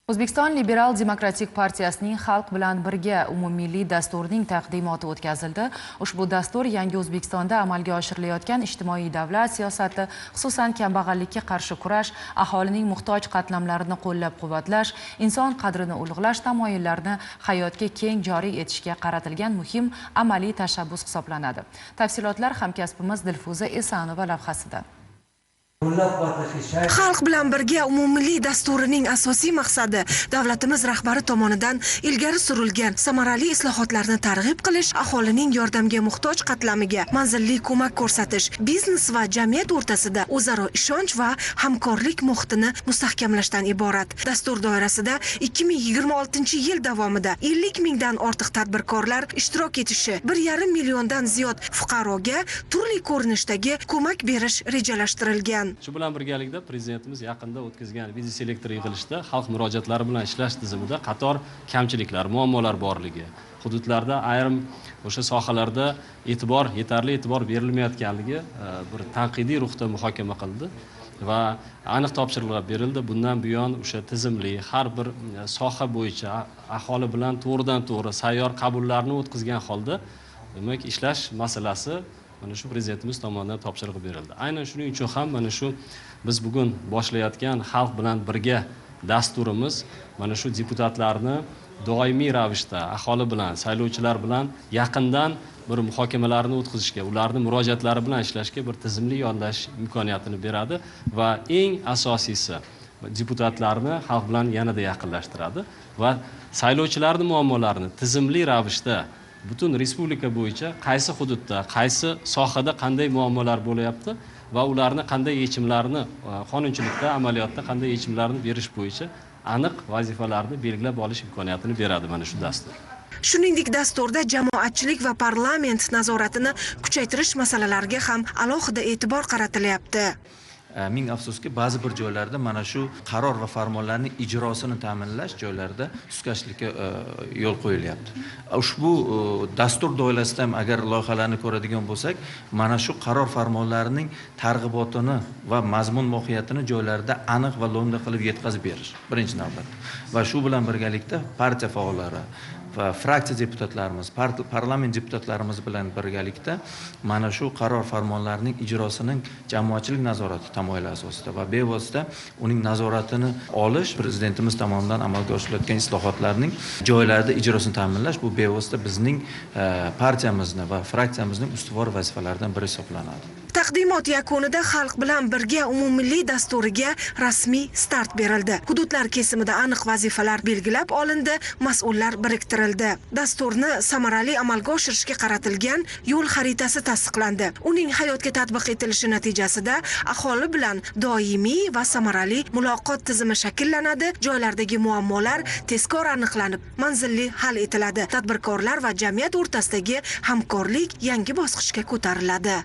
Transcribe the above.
O'zbekiston Liberal Demokratik partiyasining Xalq bilan birga umummilliy dasturining taqdimoti o'tkazildi. Ushbu dastur yangi O'zbekistonda amalga oshirilayotgan ijtimoiy davlat siyosati, xususan kambag'allikka qarshi kurash, aholining muhtoj qatlamlarini qo'llab-quvvatlash, inson qadrini ulug'lash tamoyillarini hayotga keng joriy etishga qaratilgan muhim amaliy tashabbus hisoblanadi. Tafsilotlar hamkasbimiz Dilfuza Esanova lavhasida. Xalq bilan birga umummilliy dasturining asosiy maqsadi davlatimiz rahbari tomonidan ilgari surilgan samarali islohotlarni targ'ib qilish, aholining yordamga muhtoj qatlamiga manzilli ko'mak ko'rsatish, biznes va jamiyat o'rtasida o'zaro ishonch va hamkorlik muhitini mustahkamlashdan iborat. Dastur doirasida 2026-yil davomida 50 mingdan ortiq tadbirkorlar ishtirok etishi, 1,5 milliondan ziyod fuqaroga turli ko'rinishdagi ko'mak berish rejalashtirilgan. Shu bilan birgalikda prezidentimiz yaqinda o'tkazgan video selektor yig'ilishida xalq murojaatlari bilan ishlash tizimida qator kamchiliklar, muammolar borligi, hududlarda ayrim o'sha sohalarda yetarli e'tibor berilmayotganligi bir tanqidiy ruhda muhokama qildi va aniq topshiriqlar berildi. Bundan buyon o'sha tizimli har bir soha bo'yicha aholi bilan to'g'ridan-to'g'ri sayyor qabullarni o'tkazgan holda demak ishlash masalasi mana shu prezidentimiz tomonidan topshiriq berildi. Aynan shuning uchun ham mana shu biz bugun boshlayotgan Xalq bilan birga dasturimiz mana shu deputatlarni doimiy ravishda aholi bilan, saylovchilar bilan yaqindan bir muhokamalarni o'tkazishga, ularning murojaatlari bilan ishlashga bir tizimli yondashish imkoniyatini beradi va eng asosiysi deputatlarni xalq bilan yanada yaqinlashtiradi va saylovchilarning muammolarini tizimli ravishda butun respublika bo'yicha qaysi hududda, qaysi sohada qanday muammolar bo'layapti va ularni qanday yechimlarini qonunchilikda, amaliyotda qanday yechimlarni berish bo'yicha aniq vazifalarni belgilab olish imkoniyatini beradi mana shu dastur. Shuningdek, dasturda jamoatchilik va parlament nazoratini kuchaytirish masalalariga ham alohida e'tibor qaratilyapti. Ming afsuski, ba'zi bir joylarda mana shu qaror va farmonlarning ijrosini ta'minlash joylarida sustkashlikka yo'l qo'yilyapti. Ushbu dastur doirasida ham agar loyihalarni ko'radigan bo'lsak, mana shu qaror farmonlarining targ'ibotini va mazmun mohiyatini joylarda aniq va lo'nda qilib yetkazib berish birinchi navbatda. Va shu bilan birgalikda partiya faollari va fraksiya deputatlarimiz, parlament deputatlarimiz bilan birgalikda mana shu qaror farmonlarining ijrosining jamoatchilik nazorati tamoyili asosida va bevosita uning nazoratini olish, prezidentimiz tomonidan amalga oshirilayotgan islohotlarning joylarda ijrosini ta'minlash bu bevosita bizning partiyamizni va fraksiyamizning ustuvor vazifalaridan biri hisoblanadi. Taqdimot yakunida Xalq bilan birga umummilliy dasturiga rasmiy start berildi. Hududlar kesimida aniq vazifalar belgilab olindi, mas'ullar biriktirildi. Dasturni samarali amalga oshirishga qaratilgan yo'l xaritasi tasdiqlandi. Uning hayotga tatbiq etilishi natijasida aholi bilan doimiy va samarali muloqot tizimi shakllanadi, joylardagi muammolar tezkor aniqlanib, manzilli hal etiladi. Tadbirkorlar va jamiyat o'rtasidagi hamkorlik yangi bosqichga ko'tariladi.